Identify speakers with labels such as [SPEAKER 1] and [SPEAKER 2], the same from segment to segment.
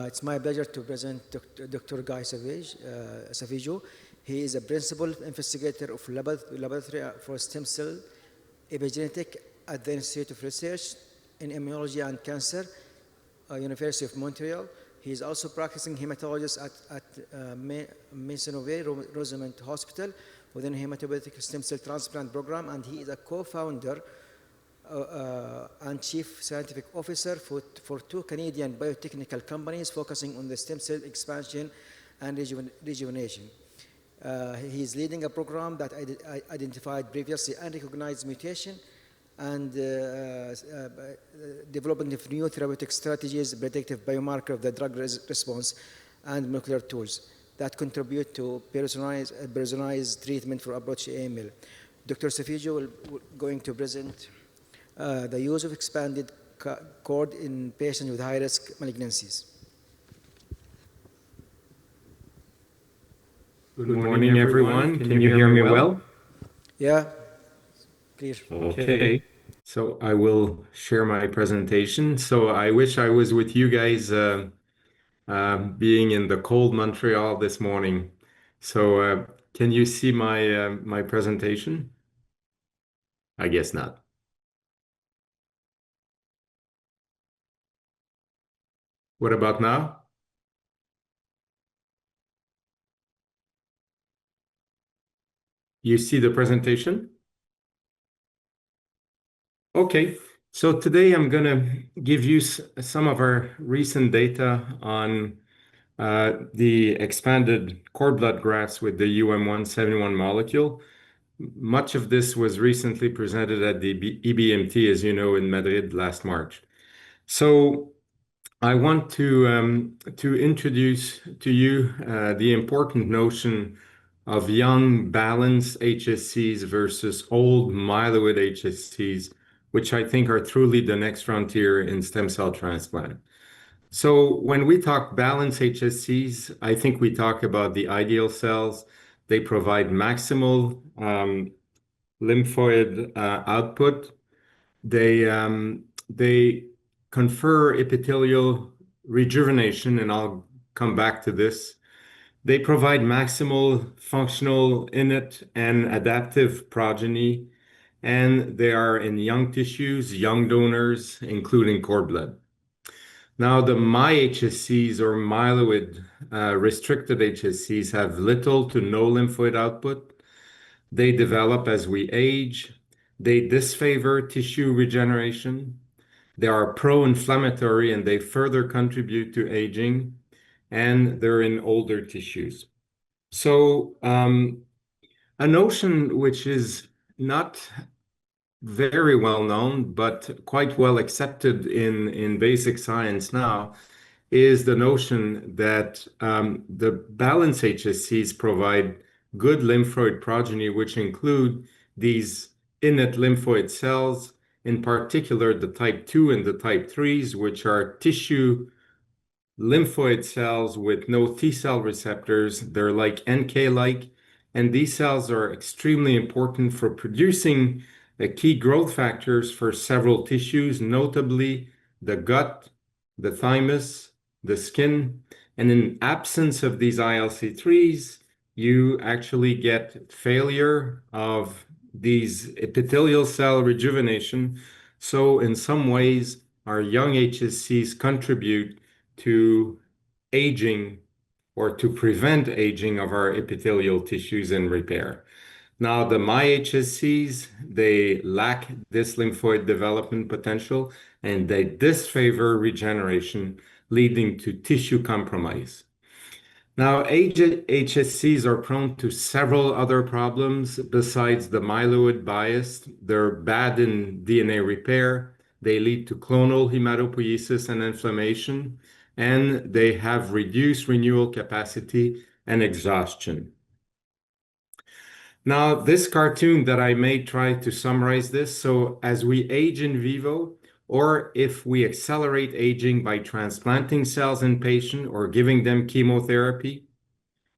[SPEAKER 1] It's my pleasure to present Dr. Guy Sauvageau. He is a principal investigator of laboratory for stem cell epigenetic at the Institute of Research in Immunology and Cancer, University of Montreal. He is also practicing hematologist at Maisonneuve Rosemont Hospital within the hematopoietic stem cell transplant program, and he is a co-founder and chief scientific officer for two Canadian biotechnical companies focusing on the stem cell expansion and rejuvenation. He is leading a program that identified previously unrecognized mutation and developing of new therapeutic strategies, predictive biomarker of the drug response, and molecular tools that contribute to personalized treatment for approach AML. Dr. Sauvageau will going to present the use of expanded cord in patients with high-risk malignancies.
[SPEAKER 2] Good morning, everyone. Can you hear me well?
[SPEAKER 1] Yeah, clear.
[SPEAKER 2] Okay. So I will share my presentation. So I wish I was with you guys being in the cold Montreal this morning. So can you see my presentation? I guess not. What about now? You see the presentation? Okay, so today I'm going to give you some of our recent data on the expanded cord blood grafts with the UM171 molecule. Much of this was recently presented at the EBMT, as you know, in Madrid last March. So I want to introduce to you the important notion of young balanced HSCs versus old myeloid HSCs, which I think are truly the next frontier in stem cell transplant. So when we talk balanced HSCs, I think we talk about the ideal cells. They provide maximal lymphoid output. They confer epithelial rejuvenation, and I'll come back to this. They provide maximal functional innate and adaptive progeny, and they are in young tissues, young donors, including cord blood. Now, the MyHSCs or myeloid restricted HSCs have little to no lymphoid output. They develop as we age. They disfavor tissue regeneration. They are pro-inflammatory and they further contribute to aging, and they're in older tissues. So a notion which is not very well known, but quite well accepted in basic science now, is the notion that the balanced HSCs provide good lymphoid progeny, which include these innate lymphoid cells, in particular the type 2 and the type 3s, which are tissue lymphoid cells with no T cell receptors. They're like NK-like, and these cells are extremely important for producing key growth factors for several tissues, notably the gut, the thymus, the skin. And in absence of these ILC3s, you actually get failure of these epithelial cell rejuvenation. So in some ways, our young HSCs contribute to aging or to prevent aging of our epithelial tissues and repair. Now, the MyHSCs, they lack this lymphoid development potential and they disfavor regeneration, leading to tissue compromise. Now, HSCs are prone to several other problems besides the myeloid bias. They're bad in DNA repair. They lead to clonal hematopoiesis and inflammation, and they have reduced renewal capacity and exhaustion. Now, this cartoon that I made tried to summarize this. So as we age in vivo, or if we accelerate aging by transplanting cells in patients or giving them chemotherapy,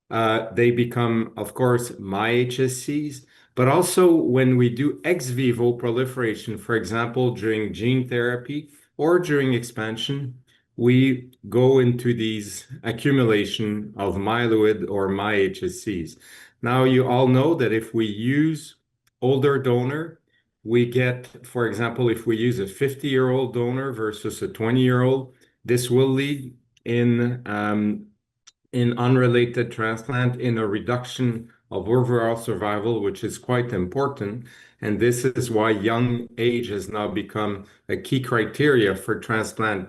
[SPEAKER 2] they become, of course, MyHSCs. But also when we do ex vivo proliferation, for example, during gene therapy or during expansion, we go into these accumulation of myeloid or MyHSCs. Now, you all know that if we use older donor, we get, for example, if we use a 50-year-old donor versus a 20-year-old, this will lead in unrelated transplant in a reduction of overall survival, which is quite important. And this is why young age has now become a key criteria for transplant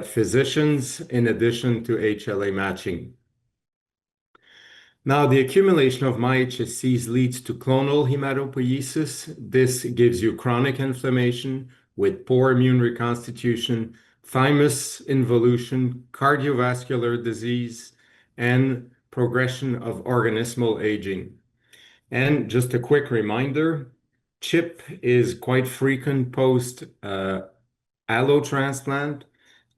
[SPEAKER 2] physicians, in addition to HLA matching. Now, the accumulation of MyHSCs leads to clonal hematopoiesis. This gives you chronic inflammation with poor immune reconstitution, thymus involution, cardiovascular disease, and progression of organismal aging. And just a quick reminder, CHIP is quite frequent post allo transplant.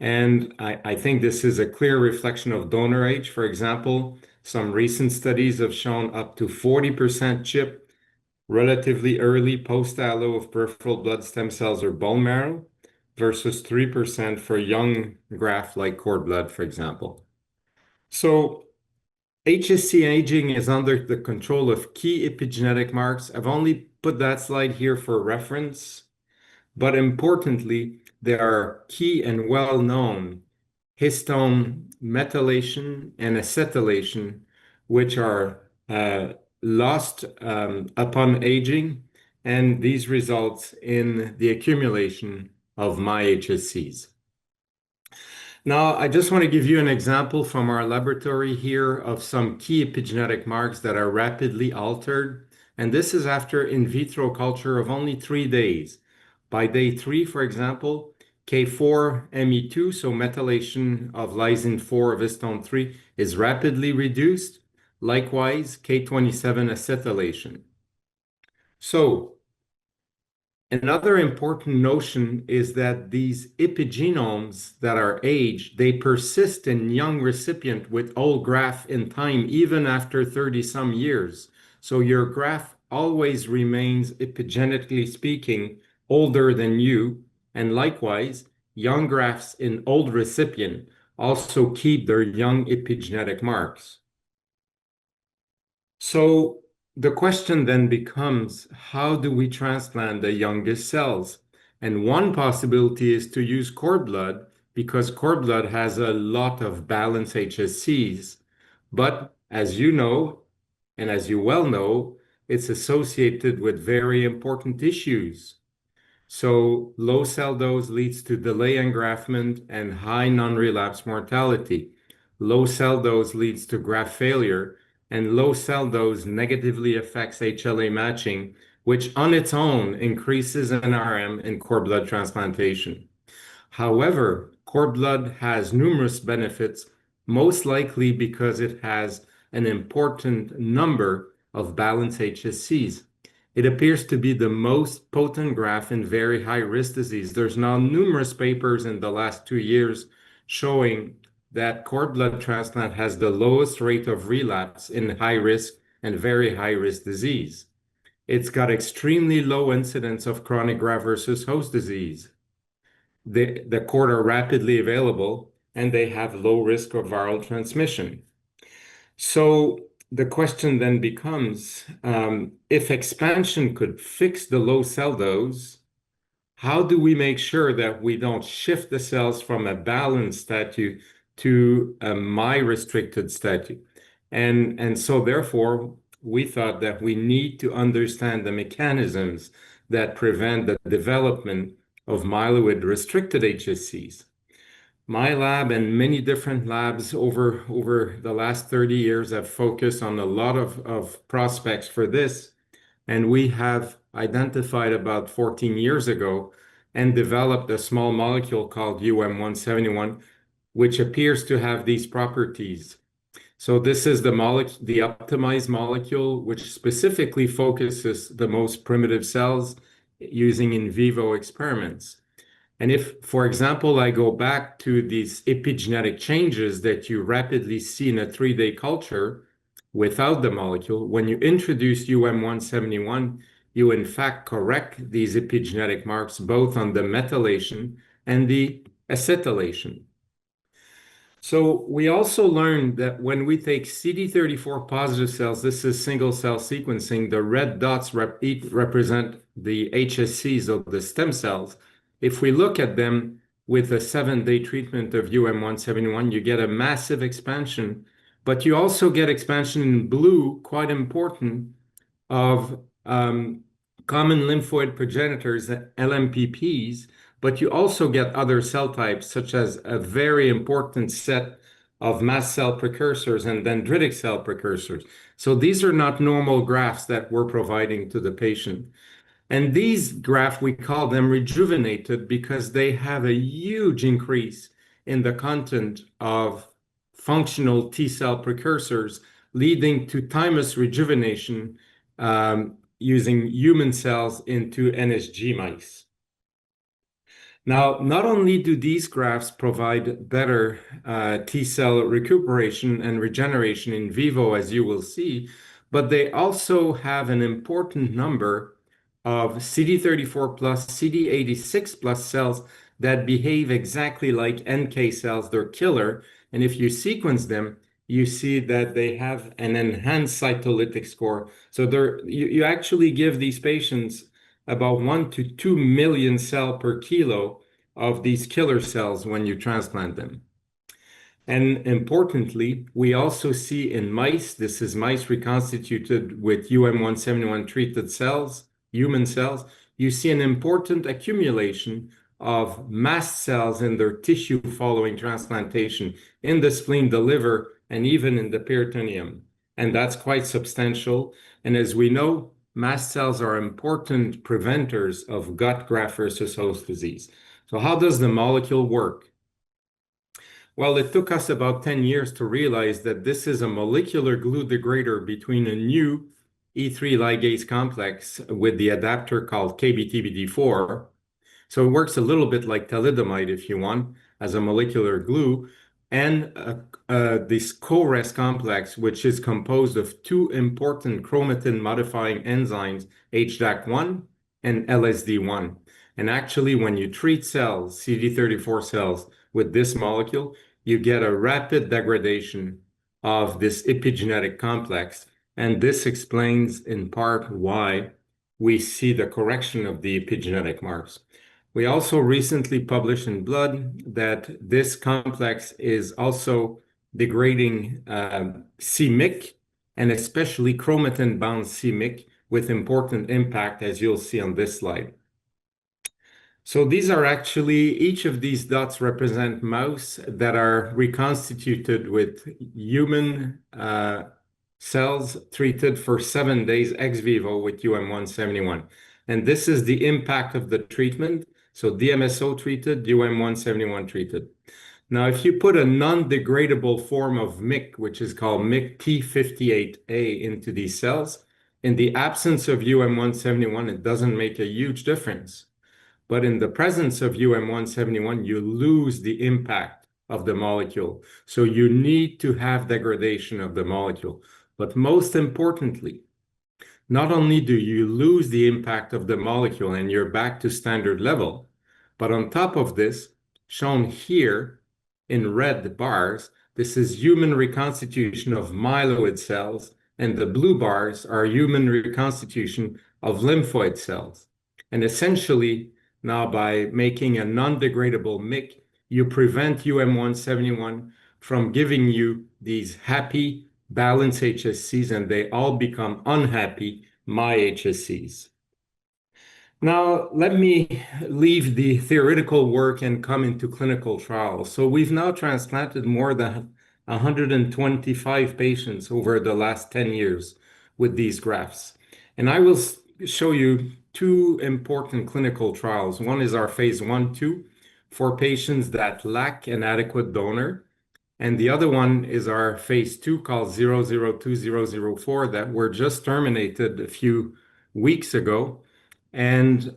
[SPEAKER 2] And I think this is a clear reflection of donor age. For example, some recent studies have shown up to 40% CHIP relatively early post-allo of peripheral blood stem cells or bone marrow versus 3% for young graft like cord blood, for example. So HSC aging is under the control of key epigenetic marks. I've only put that slide here for reference, but importantly, there are key and well-known histone methylation and acetylation, which are lost upon aging, and these results in the accumulation of MyHSCs. Now, I just want to give you an example from our laboratory here of some key epigenetic marks that are rapidly altered, and this is after in vitro culture of only 3 days. By day 3, for example, K4-ME2, so methylation of lysine 4 of histone 3, is rapidly reduced. Likewise, K27 acetylation. So, another important notion is that these epigenomes that are aged, they persist in young recipient with old graft in time, even after 30-some years. So your graft always remains, epigenetically speaking, older than you, and likewise, young grafts in old recipient also keep their young epigenetic marks. So the question then becomes, how do we transplant the youngest cells? And one possibility is to use cord blood, because cord blood has a lot of balanced HSCs. But as you know, and as you well know, it's associated with very important issues. So low cell dose leads to delay engraftment and high non-relapse mortality. Low cell dose leads to graft failure, and low cell dose negatively affects HLA matching, which on its own increases NRM in cord blood transplantation. However, cord blood has numerous benefits, most likely because it has an important number of balanced HSCs. It appears to be the most potent graft in very high-risk disease. There's now numerous papers in the last 2 years showing that cord blood transplant has the lowest rate of relapse in high-risk and very high-risk disease. It's got extremely low incidence of chronic graft versus host disease. The cord are rapidly available, and they have low risk of viral transmission. So the question then becomes, if expansion could fix the low cell dose, how do we make sure that we don't shift the cells from a balanced statute to a MY-restricted statute? And so therefore, we thought that we need to understand the mechanisms that prevent the development of myeloid-restricted HSCs. My lab and many different labs over the last 30 years have focused on a lot of prospects for this, and we have identified about 14 years ago and developed a small molecule called UM171, which appears to have these properties. So this is the optimized molecule, which specifically focuses the most primitive cells using in vivo experiments. And if, for example, I go back to these epigenetic changes that you rapidly see in a 3-day culture without the molecule, when you introduce UM171, you in fact correct these epigenetic marks both on the methylation and the acetylation. So we also learned that when we take CD34 positive cells, this is single cell sequencing, the red dots represent the HSCs of the stem cells. If we look at them with a 7-day treatment of UM171, you get a massive expansion, but you also get expansion in blue, quite important, of common lymphoid progenitors, LMPPs, but you also get other cell types, such as a very important set of mast cell precursors and dendritic cell precursors. So these are not normal grafts that we're providing to the patient. And these grafts, we call them rejuvenated because they have a huge increase in the content of functional T cell precursors, leading to thymus rejuvenation using human cells into NSG mice. Now, not only do these grafts provide better T cell recuperation and regeneration in vivo, as you will see, but they also have an important number of CD34 plus, CD86 plus cells that behave exactly like NK cells. They're killer. And if you sequence them, you see that they have an enhanced cytolytic score. So you actually give these patients about 1 to 2 million cell per kilo of these killer cells when you transplant them. And importantly, we also see in mice, this is mice reconstituted with UM171 treated cells, human cells, you see an important accumulation of mast cells in their tissue following transplantation in the spleen, the liver, and even in the peritoneum. And that's quite substantial. And as we know, mast cells are important preventers of gut graft versus host disease. So how does the molecule work? Well, it took us about 10 years to realize that this is a molecular glue degrader between a new E3 ligase complex with the adapter called KBTBD4. So it works a little bit like thalidomide, if you want, as a molecular glue, and this CoRES complex, which is composed of two important chromatin-modifying enzymes, HDAC1 and LSD1. And actually, when you treat cells, CD34 cells, with this molecule, you get a rapid degradation of this epigenetic complex. And this explains in part why we see the correction of the epigenetic marks. We also recently published in Blood that this complex is also degrading c-MYC and especially chromatin-bound c-MYC with important impact, as you'll see on this slide. So these are actually, each of these dots represent mouse that are reconstituted with human cells treated for 7 days ex vivo with UM171. And this is the impact of the treatment. So DMSO treated, UM171 treated. Now, if you put a non-degradable form of MYC, which is called MYC-P58A, into these cells, in the absence of UM171, it doesn't make a huge difference. But in the presence of UM171, you lose the impact of the molecule. So you need to have degradation of the molecule. But most importantly, not only do you lose the impact of the molecule and you're back to standard level, but on top of this, shown here in red bars, this is human reconstitution of myeloid cells, and the blue bars are human reconstitution of lymphoid cells. And essentially, now by making a non-degradable MYC, you prevent UM171 from giving you these happy, balanced HSCs, and they all become unhappy MyHSCs. Now, let me leave the theoretical work and come into clinical trials. So we've now transplanted more than 125 patients over the last 10 years with these grafts. And I will show you two important clinical trials. One is our phase 1/2 for patients that lack an adequate donor. And the other one is our phase 2 called 002004 that were just terminated a few weeks ago. And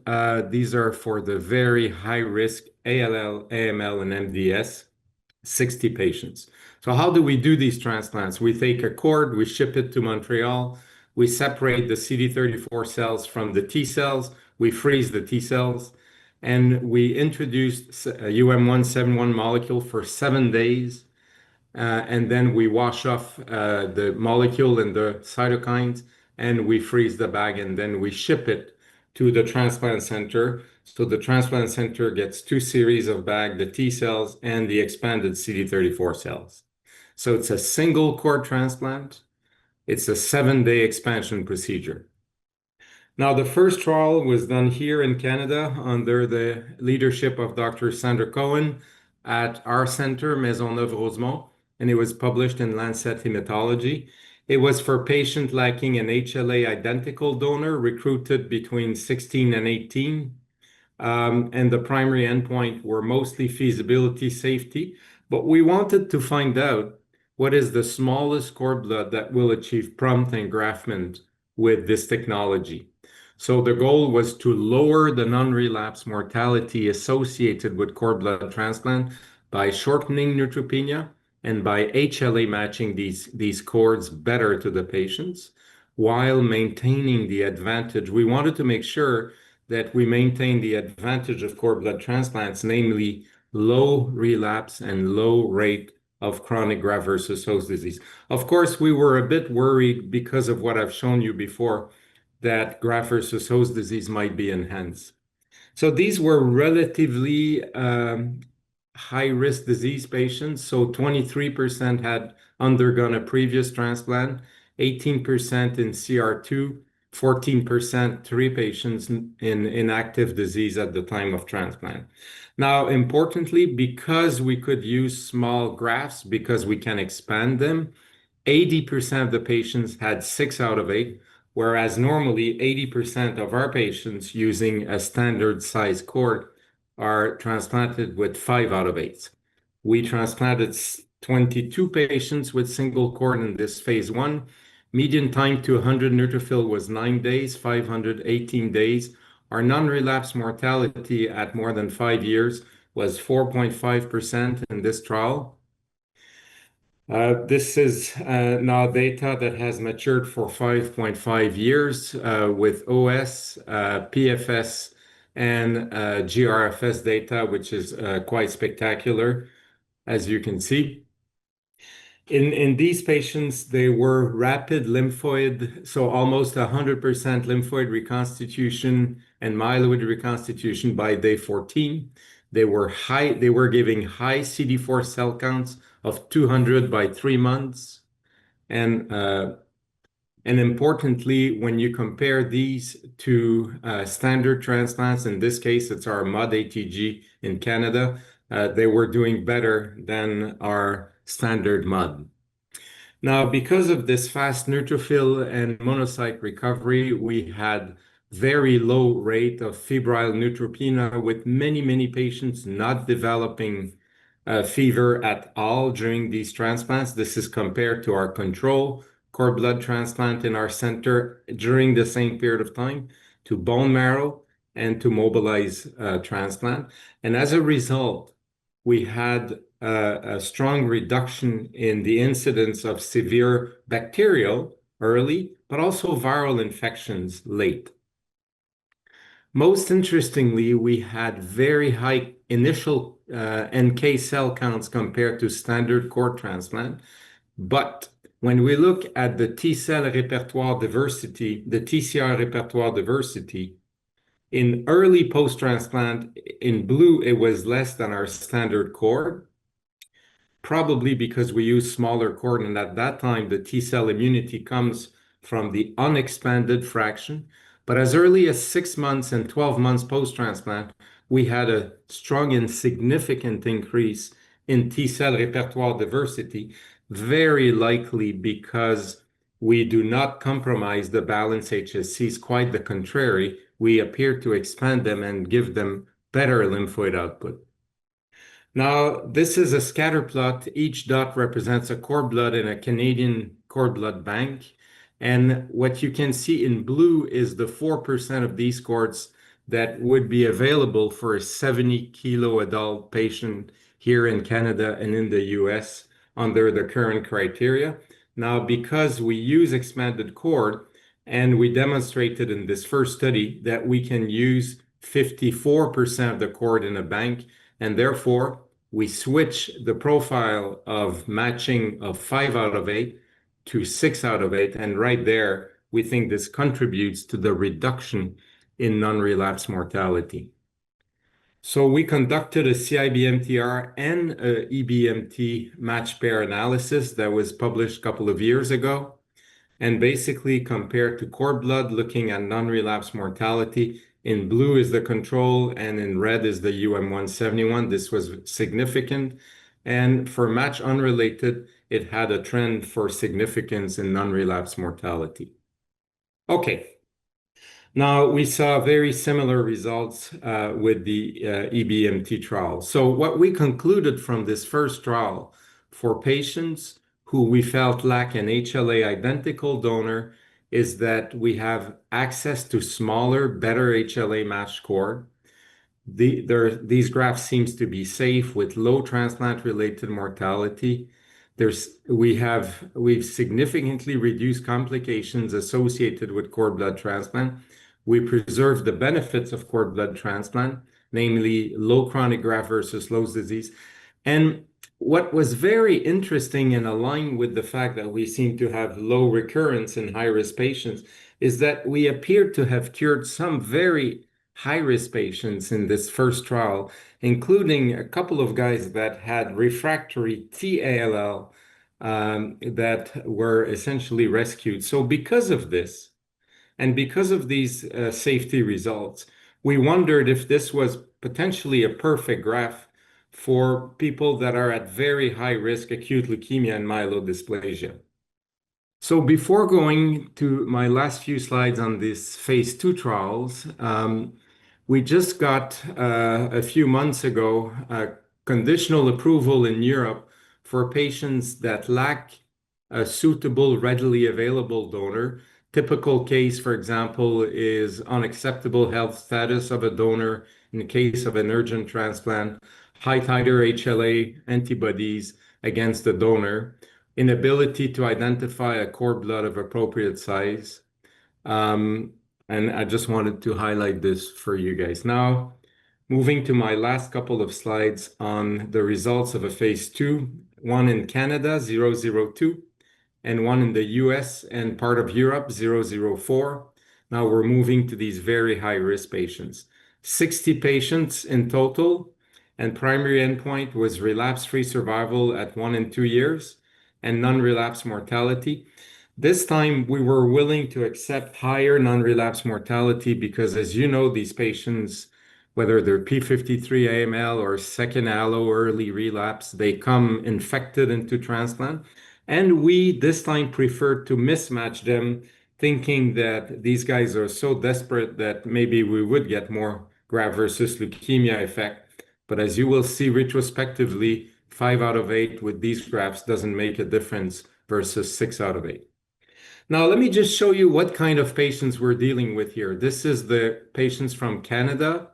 [SPEAKER 2] these are for the very high risk ALL, AML, and MDS, 60 patients. So how do we do these transplants? We take a cord, we ship it to Montreal, we separate the CD34 cells from the T cells, we freeze the T cells, and we introduce a UM171 molecule for 7 days. and then we wash off the molecule and the cytokines, and we freeze the bag, and then we ship it to the transplant center. So the transplant center gets two series of bag, the T cells and the expanded CD34 cells. So it's a single cord transplant. It's a 7-day expansion procedure. Now, the first trial was done here in Canada under the leadership of Dr. Sandra Cohen at our center, Maisonneuve-Rosemont, and it was published in Lancet Hematology. It was for patients lacking an HLA identical donor recruited between 16 and 18. And the primary endpoint were mostly feasibility, safety, but we wanted to find out what is the smallest cord blood that will achieve prompt engraftment with this technology. So the goal was to lower the non-relapse mortality associated with cord blood transplant by shortening neutropenia and by HLA matching these cords better to the patients while maintaining the advantage. We wanted to make sure that we maintain the advantage of cord blood transplants, namely low relapse and low rate of chronic graft-versus-host disease. Of course, we were a bit worried because of what I've shown you before, that graft-versus-host disease might be enhanced. So these were relatively high-risk disease patients. So 23% had undergone a previous transplant, 18% in CR2, 14%, 3 patients in active disease at the time of transplant. Now, importantly, because we could use small grafts, because we can expand them, 80% of the patients had 6 out of 8, whereas normally 80% of our patients using a standard size cord are transplanted with 5 out of 8. We transplanted 22 patients with single cord in this phase 1. Median time to 100 neutrophil was 9 days, 518 days. Our non-relapse mortality at more than 5 years was 4.5% in this trial. This is now data that has matured for 5.5 years with OS, PFS, and GRFS data, which is quite spectacular, as you can see. In these patients, they were rapid lymphoid, so almost 100% lymphoid reconstitution and myeloid reconstitution by day 14. They were giving high CD4 cell counts of 200 by 3 months. And importantly, when you compare these to standard transplants, in this case, it's our MUD-ATG in Canada, they were doing better than our standard MUD. Now, because of this fast neutrophil and monocyte recovery, we had very low rate of febrile neutropenia with many patients not developing fever at all during these transplants. This is compared to our control cord blood transplant in our center during the same period of time, to bone marrow and to mobilize transplant. And as a result, we had a strong reduction in the incidence of severe bacterial early, but also viral infections late. Most interestingly, we had very high initial NK cell counts compared to standard cord transplant. But when we look at the T cell repertoire diversity, the TCR repertoire diversity, in early post-transplant, in blue, it was less than our standard cord, probably because we use smaller cord, and at that time, the T cell immunity comes from the unexpanded fraction. But as early as 6 months and 12 months post-transplant, we had a strong and significant increase in T cell repertoire diversity, very likely because we do not compromise the balanced HSCs, quite the contrary. We appear to expand them and give them better lymphoid output. Now, this is a scatter plot. Each dot represents a cord blood in a Canadian cord blood bank. And what you can see in blue is the 4% of these cords that would be available for a 70-kilo adult patient here in Canada and in the US under the current criteria. Now, because we use expanded cord, and we demonstrated in this first study that we can use 54% of the cord in a bank, and therefore we switch the profile of matching of 5 out of 8 to 6 out of 8. And right there, we think this contributes to the reduction in non-relapse mortality. So we conducted a CIBMTR and a EBMT match pair analysis that was published a couple of years ago, and basically compared to cord blood, looking at non-relapse mortality. In blue is the control, and in red is the UM171. This was significant. And for match unrelated, it had a trend for significance in non-relapse mortality. Okay. Now, we saw very similar results with the EBMT trial. So what we concluded from this first trial for patients who we felt lack an HLA identical donor is that we have access to smaller, better HLA matched cord. These graphs seems to be safe with low transplant-related mortality. We've significantly reduced complications associated with cord blood transplant. We preserve the benefits of cord blood transplant, namely low chronic graft versus low disease. And what was very interesting and aligned with the fact that we seem to have low recurrence in high-risk patients is that we appear to have cured some very high-risk patients in this first trial, including a couple of guys that had refractory T-ALL that were essentially rescued. So because of this, and because of these safety results, we wondered if this was potentially a perfect graph for people that are at very high risk acute leukemia and myelodysplasia. So before going to my last few slides on this phase 2 trials, we just got a few months ago a conditional approval in Europe for patients that lack a suitable, readily available donor. Typical case, for example, is unacceptable health status of a donor in the case of an urgent transplant, high titer HLA antibodies against the donor, inability to identify a cord blood of appropriate size. And I just wanted to highlight this for you guys. Now, moving to my last couple of slides on the results of a phase 2, one in Canada, 002, and one in the US and part of Europe, 004. Now we're moving to these very high-risk patients. 60 patients in total, and primary endpoint was relapse-free survival at 1 and 2 years, and non-relapse mortality. This time, we were willing to accept higher non-relapse mortality because, as you know, these patients, whether they're P53 AML or second allo early relapse, they come infected into transplant. And we, this time, preferred to mismatch them, thinking that these guys are so desperate that maybe we would get more graft versus leukemia effect. But as you will see retrospectively, 5 out of 8 with these graphs doesn't make a difference versus 6 out of 8. Now, let me just show you what kind of patients we're dealing with here. This is the patients from Canada.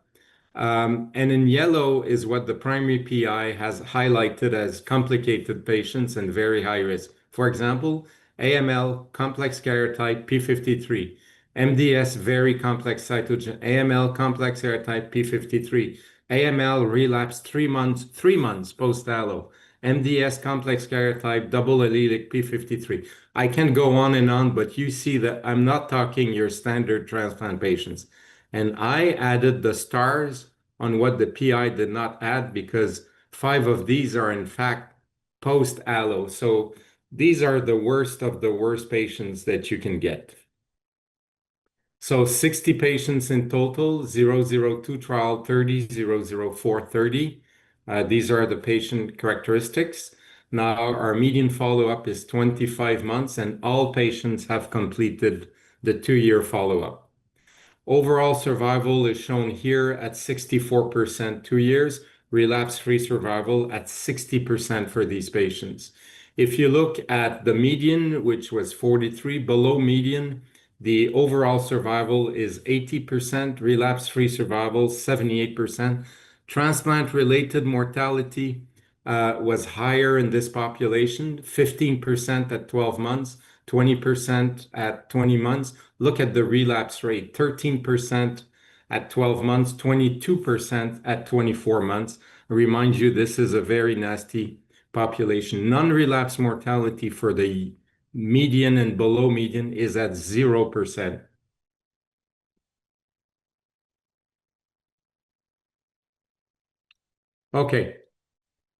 [SPEAKER 2] And in yellow is what the primary PI has highlighted as complicated patients and very high risk. For example, AML, complex karyotype, P53. MDS, very complex cytogen. AML, complex karyotype, P53. AML, relapse 3 months post-allo. MDS, complex karyotype, double allelic, P53. I can go on and on, but you see that I'm not talking your standard transplant patients. And I added the stars on what the PI did not add because 5 of these are in fact post-allo. So these are the worst of the worst patients that you can get. So 60 patients in total, 002 trial 30, 004 30. These are the patient characteristics. Now our median follow-up is 25 months and all patients have completed the 2-year follow-up. Overall survival is shown here at 64% 2 years, relapse-free survival at 60% for these patients. If you look at the median, which was 43, below median, the overall survival is 80%, relapse-free survival 78%. Transplant-related mortality was higher in this population, 15% at 12 months, 20% at 20 months. Look at the relapse rate, 13% at 12 months, 22% at 24 months. remind you, this is a very nasty population. Non-relapse mortality for the median and below median is at 0%. Okay.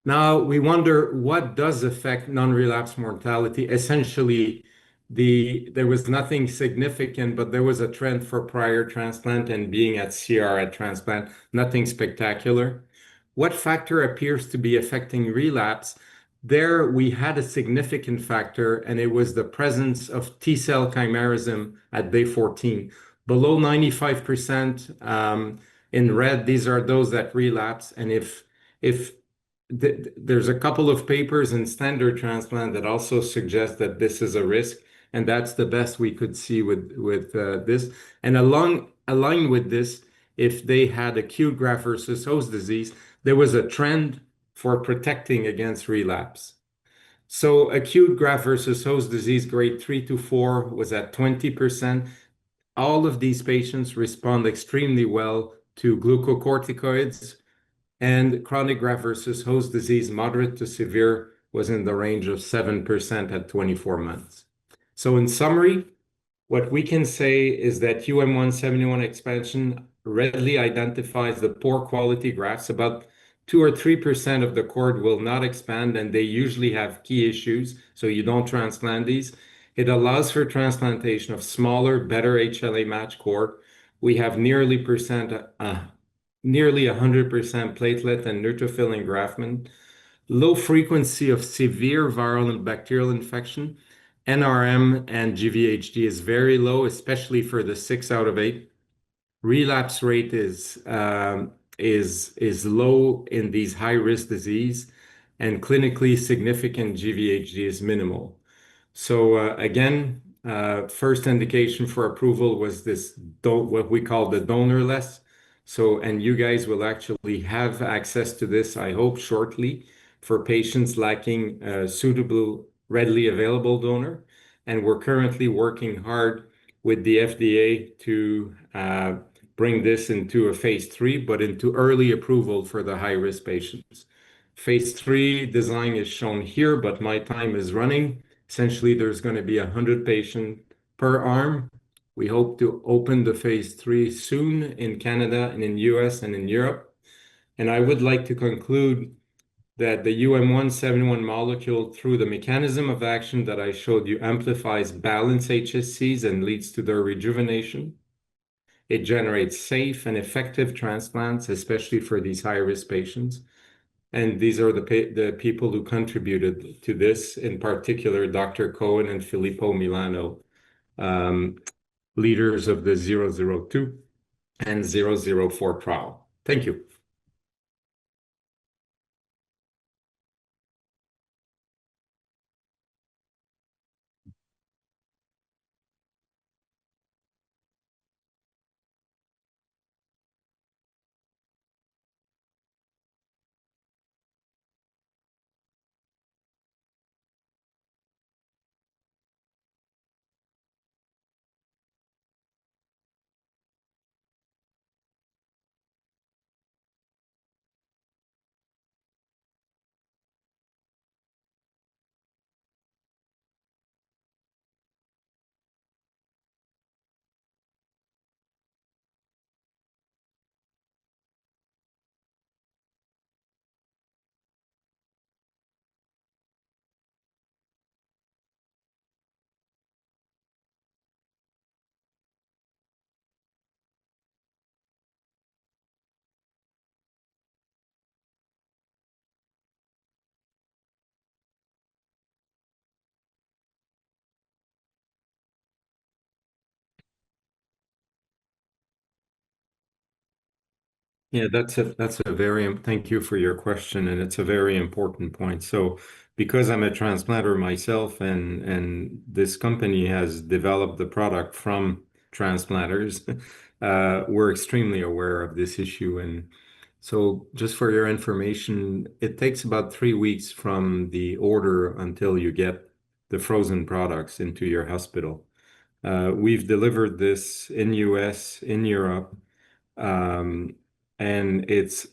[SPEAKER 2] Now we wonder what does affect non-relapse mortality. Essentially, there was nothing significant, but there was a trend for prior transplant and being at CR at transplant, nothing spectacular. What factor appears to be affecting relapse? There we had a significant factor, and it was the presence of T-cell chimerism at day 14. Below 95%, in red, these are those that relapse, and if there's a couple of papers in standard transplant that also suggest that this is a risk, and that's the best we could see with this. And aligned with this, if they had acute graft versus host disease, there was a trend for protecting against relapse. So acute graft versus host disease grade 3 to 4 was at 20%. All of these patients respond extremely well to glucocorticoids, and chronic graft versus host disease, moderate to severe, was in the range of 7% at 24 months. So in summary, what we can say is that UM171 expansion readily identifies the poor quality grafts. About 2 or 3% of the cord will not expand, and they usually have key issues, so you don't transplant these. It allows for transplantation of smaller, better HLA match cord. We have nearly 100% platelet and neutrophil engraftment, low frequency of severe viral and bacterial infection. NRM and GVHD is very low, especially for the 6 out of 8. Relapse rate is low in these high-risk disease, and clinically significant GVHD is minimal. So again, first indication for approval was this, what we call the donorless. So, and you guys will actually have access to this, I hope, shortly for patients lacking a suitable, readily available donor. And we're currently working hard with the FDA to bring this into a phase 3, but into early approval for the high-risk patients. Phase 3 design is shown here, but my time is running. Essentially, there's going to be 100 patients per arm. We hope to open the phase 3 soon in Canada and in US and in Europe. And I would like to conclude that the UM171 molecule, through the mechanism of action that I showed you, amplifies balanced HSCs and leads to their rejuvenation. It generates safe and effective transplants, especially for these high-risk patients. And these are the people who contributed to this, in particular, Dr. Cohen and Filippo Milano, leaders of the 002 and 004 trial. Thank you. Yeah, thank you for your question, and it's a very important point. So, because I'm a transplanter myself, and this company has developed the product from transplanters, we're extremely aware of this issue. And so, just for your information, it takes about 3 weeks from the order until you get the frozen products into your hospital. We've delivered this in US, in Europe. Um, and it's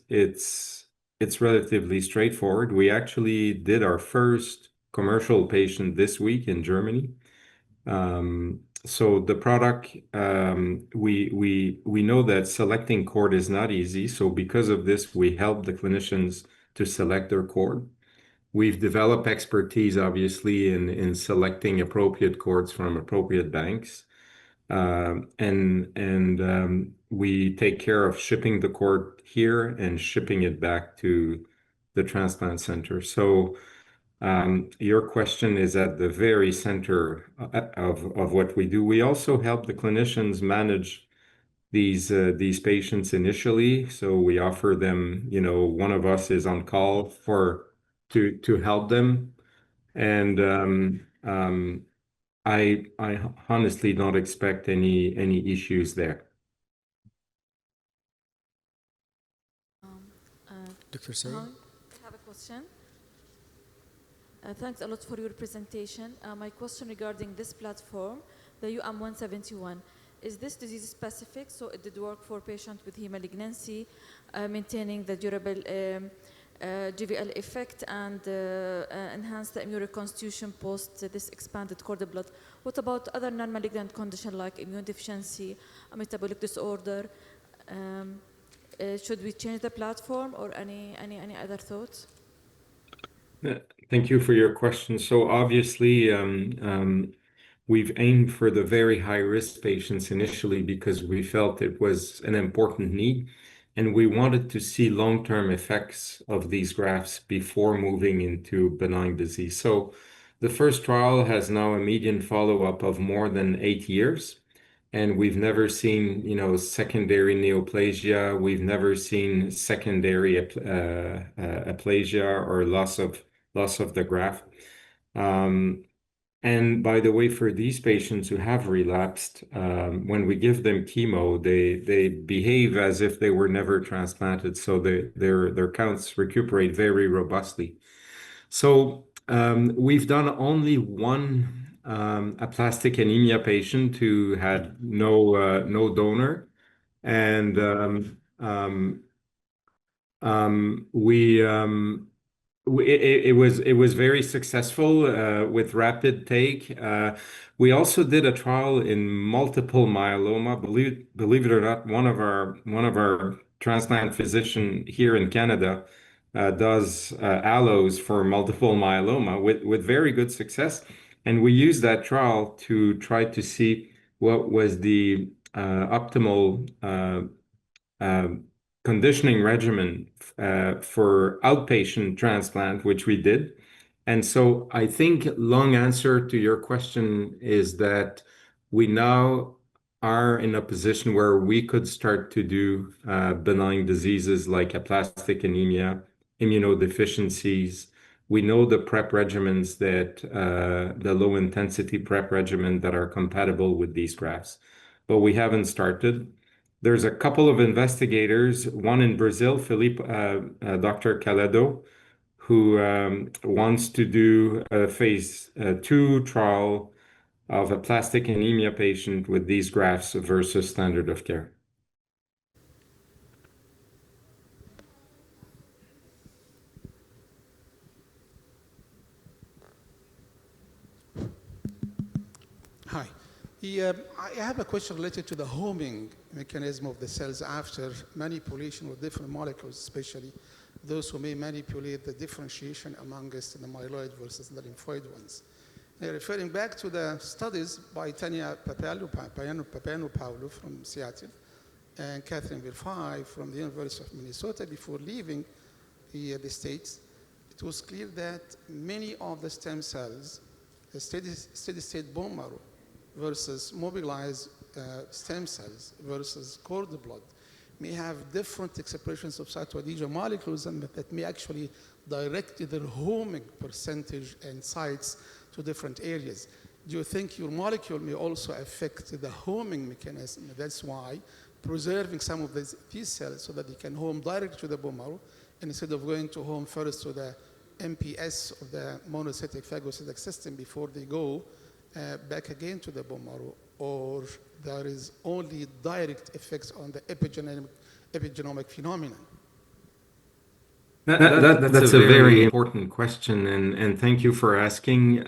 [SPEAKER 2] it's relatively straightforward. We actually did our first commercial patient this week in Germany. So the product, we know that selecting cord is not easy. So because of this, we help the clinicians to select their cord. We've developed expertise, obviously, in selecting appropriate cords from appropriate banks. We take care of shipping the cord here and shipping it back to the transplant center. So your question is at the very center of what we do. We also help the clinicians manage these patients initially. So we offer them, one of us is on call to help them. And I honestly don't expect any issues there.
[SPEAKER 1] Dr. Said?
[SPEAKER 3] I have a question. Thanks a lot for your presentation. My question regarding this platform, the UM171, is this disease specific? So it did work for patients with heme malignancy, maintaining the durable GVL effect and enhance the immune reconstitution post this expanded cord blood. What about other non-malignant conditions like immune deficiency, a metabolic disorder? Should we change the platform or any other thoughts?
[SPEAKER 2] Thank you for your question. So obviously, we've aimed for the very high-risk patients initially because we felt it was an important need, and we wanted to see long-term effects of these grafts before moving into benign disease. So the first trial has now a median follow-up of more than 8 years, and we've never seen, secondary neoplasia. We've never seen secondary aplasia or loss of the graft. And by the way, for these patients who have relapsed, when we give them chemo, they behave as if they were never transplanted. So their counts recuperate very robustly. So we've done only one aplastic anemia patient who had no donor, and it was very successful with rapid take. We also did a trial in multiple myeloma. Believe it or not, one of our transplant physician here in Canada does allos for multiple myeloma with very good success. And we used that trial to try to see what was the optimal conditioning regimen for outpatient transplant, which we did. And so I think long answer to your question is that we now are in a position where we could start to do benign diseases like aplastic anemia, immunodeficiencies. We know the prep regimens the low intensity prep regimen that are compatible with these grafts, but we haven't started. There's a couple of investigators, one in Brazil, Dr. Caledo, who wants to do a phase 2 trial of a aplastic anemia patient with these grafts versus standard of care.
[SPEAKER 4] Hi. I have a question related to the homing mechanism of the cells after manipulation with different molecules, especially those who may manipulate the differentiation amongst the myeloid versus the lymphoid ones. Referring back to the studies by Tanya Papayanopoulos from Seattle and Catherine Verfay from the University of Minnesota before leaving the States, it was clear that many of the stem cells, the steady-state bone marrow, versus mobilized stem cells versus cord blood may have different expressions of cytoadhesion molecules and that may actually direct their homing percentage and sites to different areas. Do you think your molecule may also affect the homing mechanism? That's why preserving some of these cells so that they can home directly to the bone marrow instead of going to home first to the MPS or the monocytic phagocytic system before they go back again to the bone marrow, or there is only direct effects on the epigenomic phenomenon?
[SPEAKER 2] That's a very important question, and thank you for asking.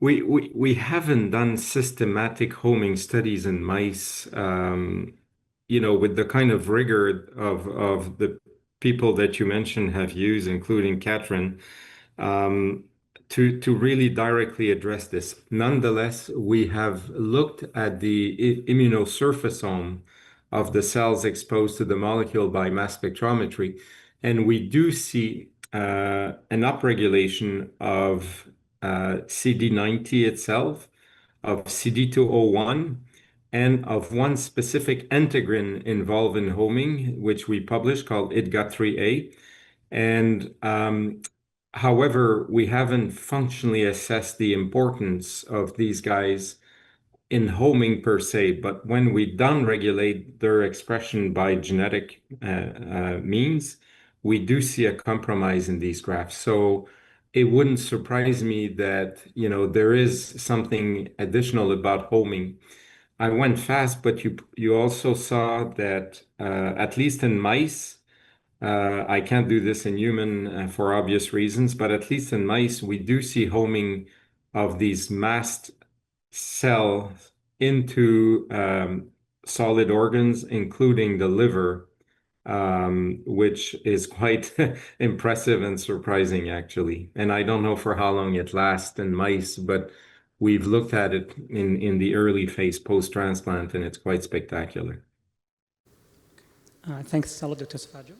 [SPEAKER 2] We haven't done systematic homing studies in mice, with the kind of rigor of the people that you mentioned have used, including Catherine, to really directly address this. Nonetheless, we have looked at the immunosurfaceome of the cells exposed to the molecule by mass spectrometry, and we do see an upregulation of CD90 itself, of CD201, and of one specific integrin involved in homing, which we published called IDGA3A. And however, we haven't functionally assessed the importance of these guys in homing per se, but when we downregulate their expression by genetic means, we do see a compromise in these graphs. So it wouldn't surprise me that, there is something additional about homing. I went fast, but you also saw that at least in mice, I can't do this in human for obvious reasons, but at least in mice, we do see homing of these mast cells into solid organs, including the liver, which is quite impressive and surprising, actually. And I don't know for how long it lasts in mice, but we've looked at it in the early phase post-transplant, and it's quite spectacular.
[SPEAKER 5] Thanks a lot, Dr. Sauvageau.